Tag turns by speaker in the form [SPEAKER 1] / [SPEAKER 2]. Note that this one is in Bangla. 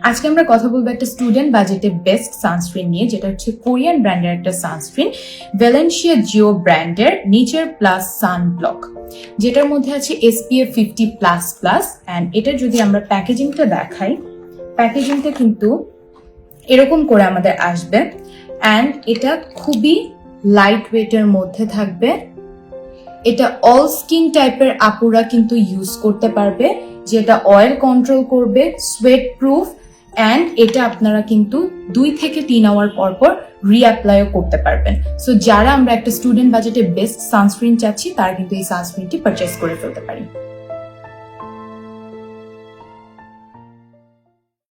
[SPEAKER 1] আজকে আমরা কথা বলবো একটা স্টুডেন্ট বাজেটে বেস্ট সানস্ক্রিন নিয়ে, যেটা হচ্ছে কোরিয়ান ব্র্যান্ডের একটা সানস্ক্রিন, ভ্যালেন্সিয়া জিও ব্র্যান্ডের নেচার প্লাস সানব্লক, যেটার মধ্যে আছে SPF 50++। অ্যান্ড এটা যদি আমরা প্যাকেজিংটা দেখাই, প্যাকেজিংটা কিন্তু এরকম করে আমাদের আসবে। অ্যান্ড এটা খুবই লাইট ওয়েটের মধ্যে থাকবে। এটা অল স্কিন টাইপের আপুরা কিন্তু ইউজ করতে পারবে, যেটা অয়েল কন্ট্রোল করবে, সোয়েট প্রুফ। অ্যান্ড এটা আপনারা কিন্তু 2 থেকে 3 আওয়ার পর পর রিঅ্যাপ্লাইও করতে পারবেন। সো যারা আমরা একটা স্টুডেন্ট বাজেটে বেস্ট সানস্ক্রিন চাচ্ছি, তারা কিন্তু এই সানস্ক্রিনটি পারচেস করে ফেলতে পারি।